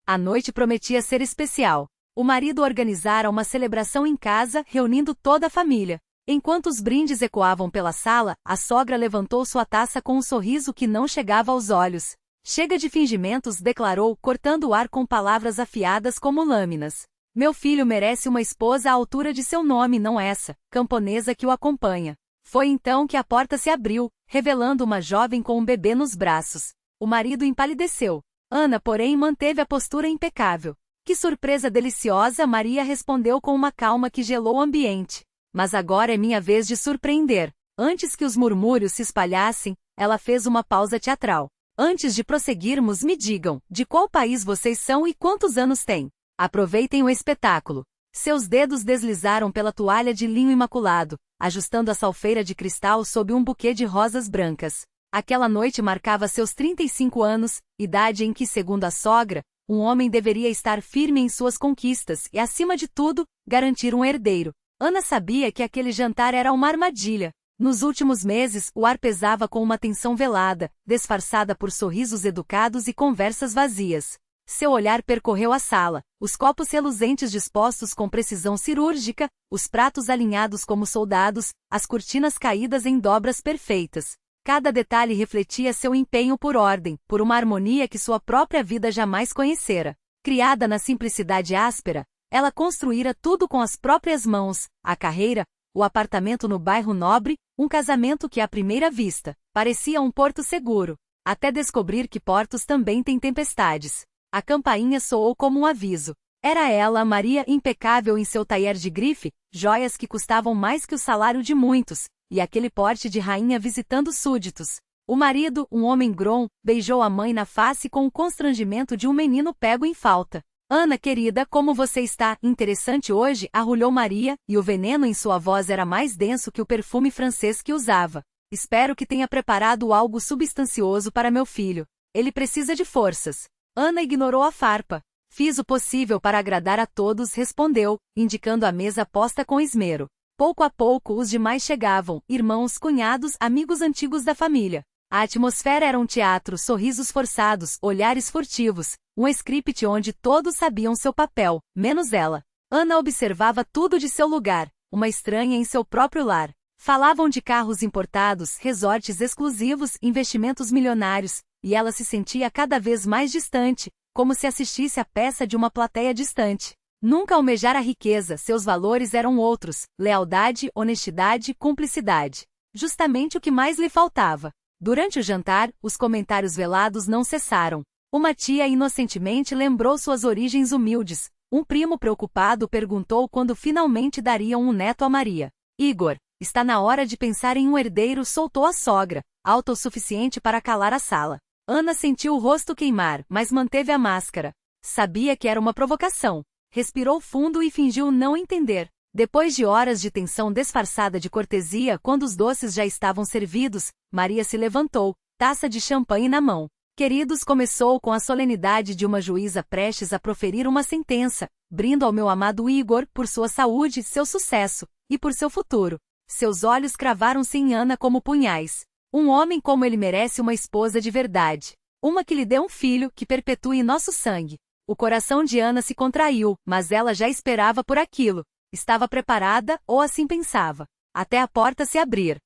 A noite prometia ser especial. O marido organizara uma celebração em casa, reunindo toda a família. Enquanto os brindes ecoavam pela sala, a sogra levantou sua taça com um sorriso que não chegava aos olhos. Chega de fingimentos, declarou, cortando o ar com palavras afiadas como lâminas. Meu filho merece uma esposa à altura de seu nome, não essa, camponesa que o acompanha. Foi então que a porta se abriu, revelando uma jovem com um bebê nos braços. O marido empalideceu. Ana, porém, manteve a postura impecável. Que surpresa deliciosa, Maria respondeu com uma calma que gelou o ambiente. Mas agora é minha vez de surpreender. Antes que os murmúrios se espalhassem, ela fez uma pausa teatral. Antes de prosseguirmos, me digam, de qual país vocês são e quantos anos têm? Aproveitem o espetáculo. Seus dedos deslizaram pela toalha de linho imaculado, ajustando a salfeira de cristal sob um buquê de rosas brancas. Aquela noite marcava seus 35 anos, idade em que, segundo a sogra, um homem deveria estar firme em suas conquistas e, acima de tudo, garantir um herdeiro. Ana sabia que aquele jantar era uma armadilha. Nos últimos meses, o ar pesava com uma tensão velada, disfarçada por sorrisos educados e conversas vazias. Seu olhar percorreu a sala, os copos reluzentes dispostos com precisão cirúrgica, os pratos alinhados como soldados, as cortinas caídas em dobras perfeitas. Cada detalhe refletia seu empenho por ordem, por uma harmonia que sua própria vida jamais conhecera. Criada na simplicidade áspera, ela construíra tudo com as próprias mãos, a carreira, o apartamento no bairro nobre, um casamento que à primeira vista parecia um porto seguro, até descobrir que portos também têm tempestades. A campainha soou como um aviso. Era ela, Maria, impecável em seu taier de grife, joias que custavam mais que o salário de muitos, e aquele porte de rainha visitando súditos. O marido, um homem grom, beijou a mãe na face com o constrangimento de um menino pego em falta. Ana, querida, como você está? Interessante hoje, arrulhou Maria, e o veneno em sua voz era mais denso que o perfume francês que usava. Espero que tenha preparado algo substancioso para meu filho. Ele precisa de forças. Ana ignorou a farpa. Fiz o possível para agradar a todos, respondeu, indicando a mesa posta com esmero. Pouco a pouco os demais chegavam, irmãos, cunhados, amigos antigos da família. A atmosfera era um teatro, sorrisos forçados, olhares furtivos, um script onde todos sabiam seu papel, menos ela. Ana observava tudo de seu lugar, uma estranha em seu próprio lar. Falavam de carros importados, resorts exclusivos, investimentos milionários, e ela se sentia cada vez mais distante, como se assistisse à peça de uma plateia distante. Nunca almejara a riqueza, seus valores eram outros, lealdade, honestidade, cumplicidade. Justamente o que mais lhe faltava. Durante o jantar, os comentários velados não cessaram. Uma tia inocentemente lembrou suas origens humildes. Um primo preocupado perguntou quando finalmente dariam um neto a Maria. Igor, está na hora de pensar em um herdeiro, soltou a sogra, autossuficiente para calar a sala. Ana sentiu o rosto queimar, mas manteve a máscara. Sabia que era uma provocação. Respirou fundo e fingiu não entender. Depois de horas de tensão disfarçada de cortesia, quando os doces já estavam servidos, Maria se levantou, taça de champanhe na mão. Queridos, começou com a solenidade de uma juíza prestes a proferir uma sentença, brindo ao meu amado Igor por sua saúde, seu sucesso, e por seu futuro. Seus olhos cravaram-se em Ana como punhais. Um homem como ele merece uma esposa de verdade. Uma que lhe dê um filho, que perpetue nosso sangue. O coração de Ana se contraiu, mas ela já esperava por aquilo. Estava preparada, ou assim pensava, até a porta se abrir.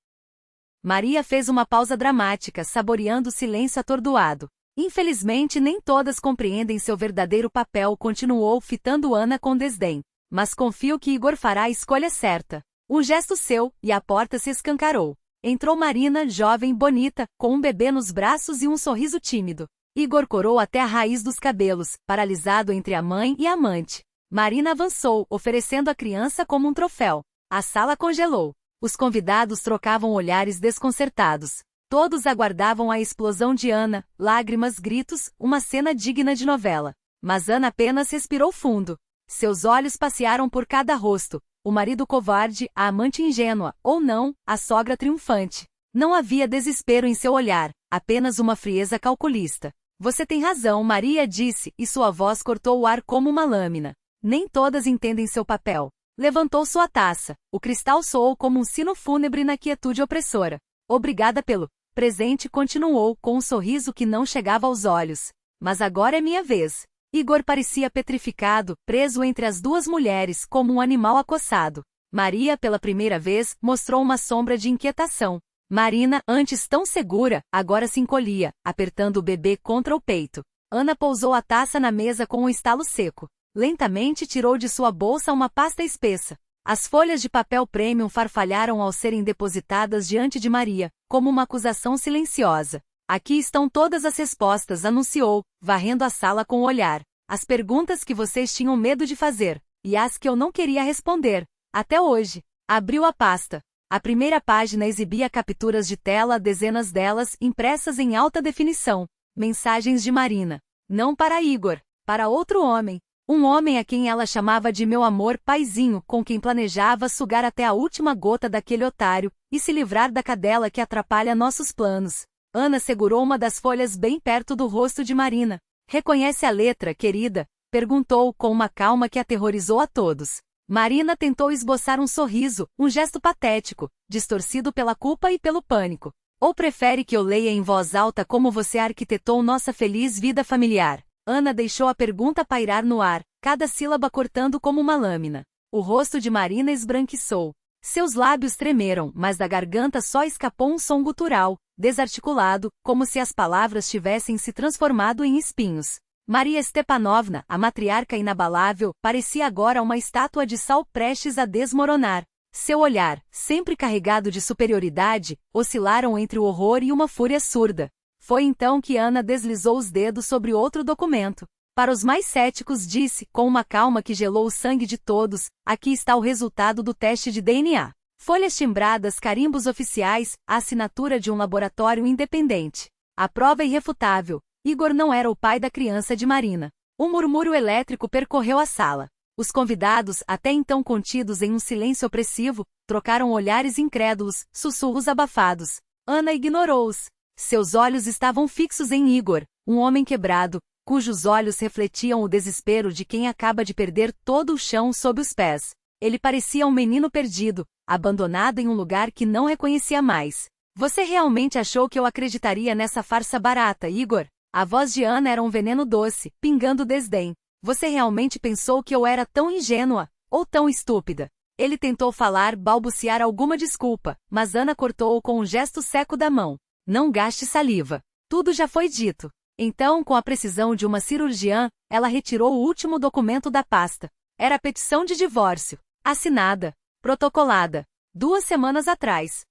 Maria fez uma pausa dramática, saboreando o silêncio atordoado. Infelizmente nem todas compreendem seu verdadeiro papel, continuou fitando Ana com desdém. Mas confio que Igor fará a escolha certa. Um gesto seu, e a porta se escancarou. Entrou Marina, jovem, bonita, com um bebê nos braços e um sorriso tímido. Igor corou até a raiz dos cabelos, paralisado entre a mãe e a amante. Marina avançou, oferecendo a criança como um troféu. A sala congelou. Os convidados trocavam olhares desconcertados. Todos aguardavam a explosão de Ana, lágrimas, gritos, uma cena digna de novela. Mas Ana apenas respirou fundo. Seus olhos passearam por cada rosto. O marido covarde, a amante ingênua, ou não, a sogra triunfante. Não havia desespero em seu olhar, apenas uma frieza calculista. Você tem razão, Maria disse, e sua voz cortou o ar como uma lâmina. Nem todas entendem seu papel. Levantou sua taça. O cristal soou como um sino fúnebre na quietude opressora. Obrigada pelo presente, continuou, com um sorriso que não chegava aos olhos. Mas agora é minha vez. Igor parecia petrificado, preso entre as duas mulheres, como um animal acossado. Maria, pela primeira vez, mostrou uma sombra de inquietação. Marina, antes tão segura, agora se encolhia, apertando o bebê contra o peito. Ana pousou a taça na mesa com um estalo seco. Lentamente tirou de sua bolsa uma pasta espessa. As folhas de papel premium farfalharam ao serem depositadas diante de Maria, como uma acusação silenciosa. Aqui estão todas as respostas, anunciou, varrendo a sala com o olhar. As perguntas que vocês tinham medo de fazer, e as que eu não queria responder. Até hoje. Abriu a pasta. A primeira página exibia capturas de tela, dezenas delas, impressas em alta definição. Mensagens de Marina. Não para Igor, para outro homem. Um homem a quem ela chamava de meu amor paizinho, com quem planejava sugar até a última gota daquele otário, e se livrar da cadela que atrapalha nossos planos. Ana segurou uma das folhas bem perto do rosto de Marina. Reconhece a letra, querida? Perguntou com uma calma que aterrorizou a todos. Marina tentou esboçar um sorriso, um gesto patético, distorcido pela culpa e pelo pânico. Ou prefere que eu leia em voz alta como você arquitetou nossa feliz vida familiar? Ana deixou a pergunta pairar no ar, cada sílaba cortando como uma lâmina. O rosto de Marina esbranquiçou. Seus lábios tremeram, mas da garganta só escapou um som gutural, desarticulado, como se as palavras tivessem se transformado em espinhos. Maria Stepanovna, a matriarca inabalável, parecia agora uma estátua de sal prestes a desmoronar. Seu olhar, sempre carregado de superioridade, oscilaram entre o horror e uma fúria surda. Foi então que Ana deslizou os dedos sobre outro documento. Para os mais céticos disse, com uma calma que gelou o sangue de todos, aqui está o resultado do teste de DNA. Folhas timbradas, carimbos oficiais, a assinatura de um laboratório independente. A prova irrefutável. Igor não era o pai da criança de Marina. Um murmúrio elétrico percorreu a sala. Os convidados, até então contidos em um silêncio opressivo, trocaram olhares incrédulos, sussurros abafados. Ana ignorou-os. Seus olhos estavam fixos em Igor, um homem quebrado, cujos olhos refletiam o desespero de quem acaba de perder todo o chão sob os pés. Ele parecia um menino perdido, abandonado em um lugar que não reconhecia mais. Você realmente achou que eu acreditaria nessa farsa barata, Igor? A voz de Ana era um veneno doce, pingando desdém. Você realmente pensou que eu era tão ingênua, ou tão estúpida? Ele tentou falar, balbuciar alguma desculpa, mas Ana cortou-o com um gesto seco da mão. Não gaste saliva. Tudo já foi dito. Então, com a precisão de uma cirurgiã, ela retirou o último documento da pasta. Era a petição de divórcio. Assinada. Protocolada. 2 semanas atrás.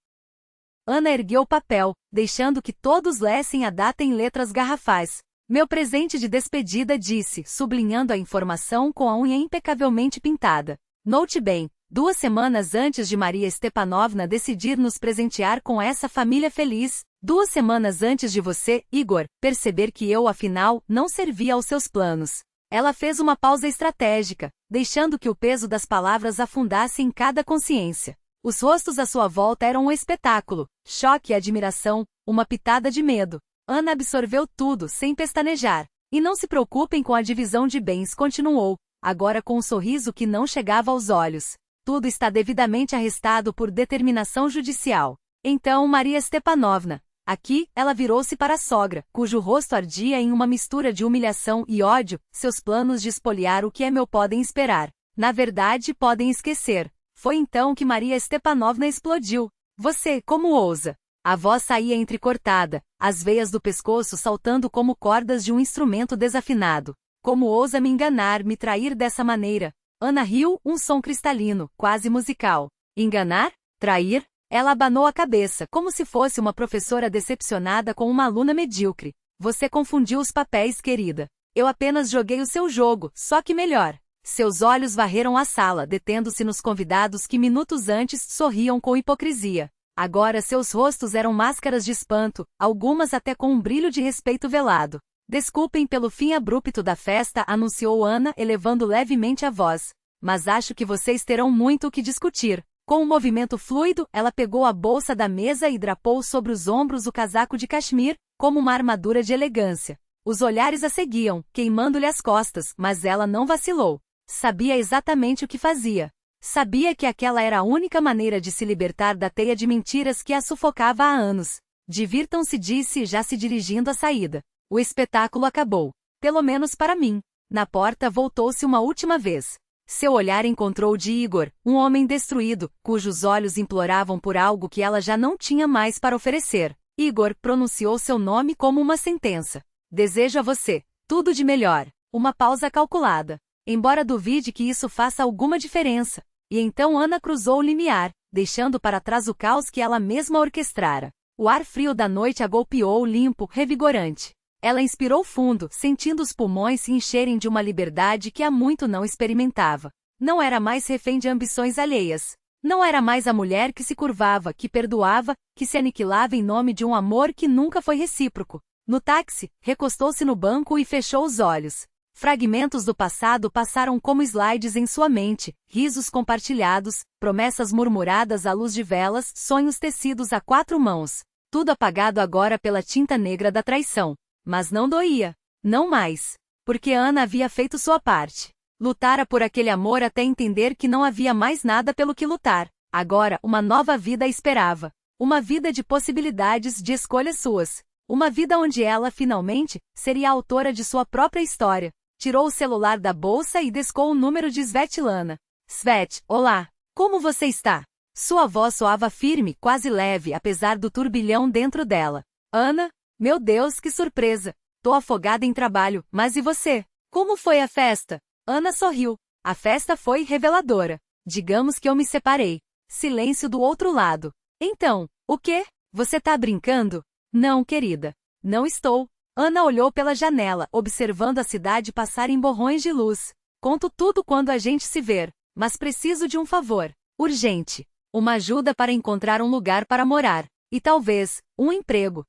Ana ergueu o papel, deixando que todos lessem a data em letras garrafais. Meu presente de despedida, disse, sublinhando a informação com a unha impecavelmente pintada. Note bem, 2 semanas antes de Maria Stepanovna decidir nos presentear com essa família feliz, 2 semanas antes de você, Igor, perceber que eu, afinal, não servia aos seus planos. Ela fez uma pausa estratégica, deixando que o peso das palavras afundasse em cada consciência. Os rostos à sua volta eram um espetáculo, choque e admiração, uma pitada de medo. Ana absorveu tudo, sem pestanejar. E não se preocupem com a divisão de bens, continuou, agora com um sorriso que não chegava aos olhos. Tudo está devidamente arrestado por determinação judicial. Então, Maria Stepanovna. Aqui, ela virou-se para a sogra, cujo rosto ardia em uma mistura de humilhação e ódio. Seus planos de espoliar o que é meu podem esperar. Na verdade, podem esquecer. Foi então que Maria Stepanovna explodiu. Você, como ousa? A voz saía entrecortada, as veias do pescoço saltando como cordas de um instrumento desafinado. Como ousa me enganar, me trair dessa maneira? Ana riu, um som cristalino, quase musical. Enganar? Trair? Ela abanou a cabeça, como se fosse uma professora decepcionada com uma aluna medíocre. Você confundiu os papéis, querida. Eu apenas joguei o seu jogo, só que melhor. Seus olhos varreram a sala, detendo-se nos convidados que minutos antes sorriam com hipocrisia. Agora seus rostos eram máscaras de espanto, algumas até com um brilho de respeito velado. Desculpem pelo fim abrupto da festa, anunciou Ana, elevando levemente a voz. Mas acho que vocês terão muito o que discutir. Com um movimento fluido, ela pegou a bolsa da mesa e drapou sobre os ombros o casaco de cachemir, como uma armadura de elegância. Os olhares a seguiam, queimando-lhe as costas, mas ela não vacilou. Sabia exatamente o que fazia. Sabia que aquela era a única maneira de se libertar da teia de mentiras que a sufocava há anos. Divirtam-se, disse, já se dirigindo à saída. O espetáculo acabou. Pelo menos para mim. Na porta voltou-se uma última vez. Seu olhar encontrou o de Igor, um homem destruído, cujos olhos imploravam por algo que ela já não tinha mais para oferecer. Igor pronunciou seu nome como uma sentença. Desejo a você tudo de melhor. Uma pausa calculada. Embora duvide que isso faça alguma diferença. E então Ana cruzou o limiar, deixando para trás o caos que ela mesma orquestrara. O ar frio da noite a golpeou limpo, revigorante. Ela inspirou fundo, sentindo os pulmões se encherem de uma liberdade que há muito não experimentava. Não era mais refém de ambições alheias. Não era mais a mulher que se curvava, que perdoava, que se aniquilava em nome de um amor que nunca foi recíproco. No táxi, recostou-se no banco e fechou os olhos. Fragmentos do passado passaram como slides em sua mente, risos compartilhados, promessas murmuradas à luz de velas, sonhos tecidos a 4 mãos. Tudo apagado agora pela tinta negra da traição. Mas não doía. Não mais. Porque Ana havia feito sua parte. Lutara por aquele amor até entender que não havia mais nada pelo que lutar. Agora, uma nova vida a esperava. Uma vida de possibilidades, de escolhas suas. Uma vida onde ela, finalmente, seria a autora de sua própria história. Tirou o celular da bolsa e descou o número de Svetlana. Svet, olá. Como você está? Sua voz soava firme, quase leve, apesar do turbilhão dentro dela. Ana? Meu Deus, que surpresa! Tô afogada em trabalho, mas e você? Como foi a festa? Ana sorriu. A festa foi reveladora. Digamos que eu me separei. Silêncio do outro lado. Então, o quê? Você tá brincando? Não, querida. Não estou. Ana olhou pela janela, observando a cidade passar em borrões de luz. Conto tudo quando a gente se ver, mas preciso de um favor. Urgente. Uma ajuda para encontrar um lugar para morar. E talvez, um emprego.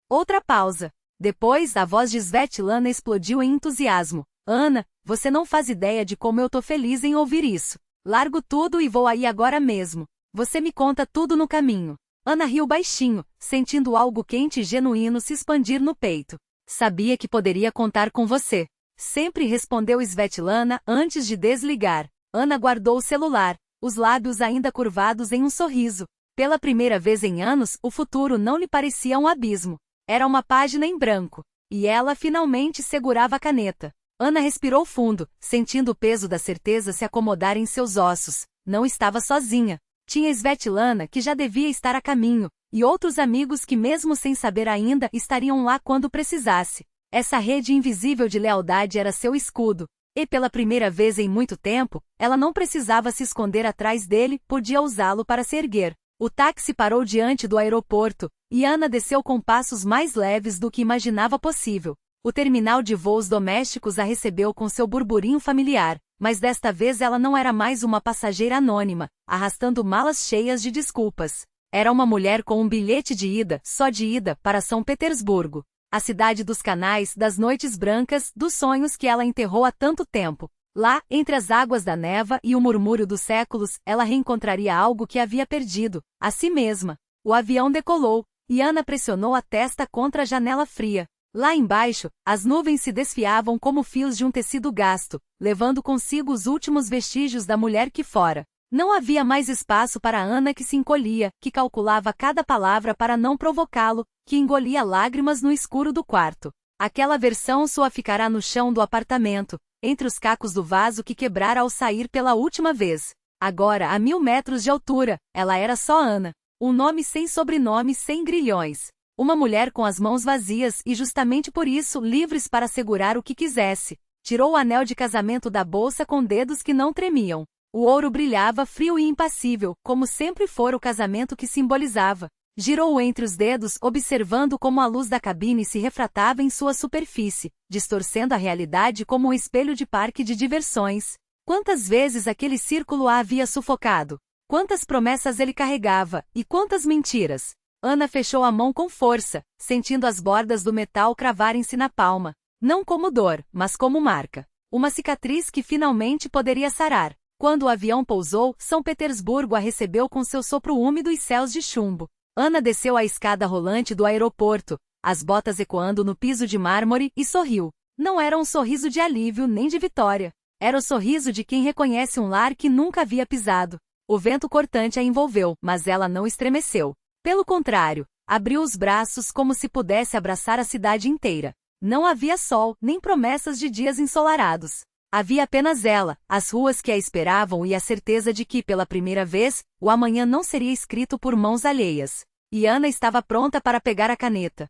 Outra pausa. Depois, a voz de Svetlana explodiu em entusiasmo. Ana, você não faz ideia de como eu tô feliz em ouvir isso. Largo tudo e vou aí agora mesmo. Você me conta tudo no caminho. Ana riu baixinho, sentindo algo quente e genuíno se expandir no peito. Sabia que poderia contar com você. Sempre respondeu Svetlana antes de desligar. Ana guardou o celular, os lábios ainda curvados em um sorriso. Pela primeira vez em anos, o futuro não lhe parecia um abismo. Era uma página em branco. E ela finalmente segurava a caneta. Ana respirou fundo, sentindo o peso da certeza se acomodar em seus ossos. Não estava sozinha. Tinha Svetlana, que já devia estar a caminho, e outros amigos que mesmo sem saber ainda estariam lá quando precisasse. Essa rede invisível de lealdade era seu escudo. E pela primeira vez em muito tempo, ela não precisava se esconder atrás dele, podia usá-lo para se erguer. O táxi parou diante do aeroporto, e Ana desceu com passos mais leves do que imaginava possível. O terminal de voos domésticos a recebeu com seu burburinho familiar, mas desta vez ela não era mais uma passageira anônima, arrastando malas cheias de desculpas. Era uma mulher com um bilhete de ida, só de ida, para São Petersburgo. A cidade dos canais, das noites brancas, dos sonhos que ela enterrou há tanto tempo. Lá, entre as águas da neva e o murmúrio dos séculos, ela reencontraria algo que havia perdido, a si mesma. O avião decolou, e Ana pressionou a testa contra a janela fria. Lá embaixo, as nuvens se desfiavam como fios de um tecido gasto, levando consigo os últimos vestígios da mulher que fora. Não havia mais espaço para Ana, que se encolhia, que calculava cada palavra para não provocá-lo, que engolia lágrimas no escuro do quarto. Aquela versão sua ficará no chão do apartamento, entre os cacos do vaso que quebrara ao sair pela última vez. Agora, a 1000 metros de altura, ela era só Ana. Um nome sem sobrenome, sem grilhões. Uma mulher com as mãos vazias e justamente por isso livres para segurar o que quisesse. Tirou o anel de casamento da bolsa com dedos que não tremiam. O ouro brilhava frio e impassível, como sempre fora o casamento que simbolizava. Girou-o entre os dedos, observando como a luz da cabine se refratava em sua superfície, distorcendo a realidade como um espelho de parque de diversões. Quantas vezes aquele círculo a havia sufocado? Quantas promessas ele carregava, e quantas mentiras? Ana fechou a mão com força, sentindo as bordas do metal cravarem-se na palma. Não como dor, mas como marca. Uma cicatriz que finalmente poderia sarar. Quando o avião pousou, São Petersburgo a recebeu com seu sopro úmido e céus de chumbo. Ana desceu a escada rolante do aeroporto, as botas ecoando no piso de mármore, e sorriu. Não era um sorriso de alívio nem de vitória. Era o sorriso de quem reconhece um lar que nunca havia pisado. O vento cortante a envolveu, mas ela não estremeceu. Pelo contrário, abriu os braços como se pudesse abraçar a cidade inteira. Não havia sol, nem promessas de dias ensolarados. Havia apenas ela, as ruas que a esperavam e a certeza de que, pela primeira vez, o amanhã não seria escrito por mãos alheias. E Ana estava pronta para pegar a caneta.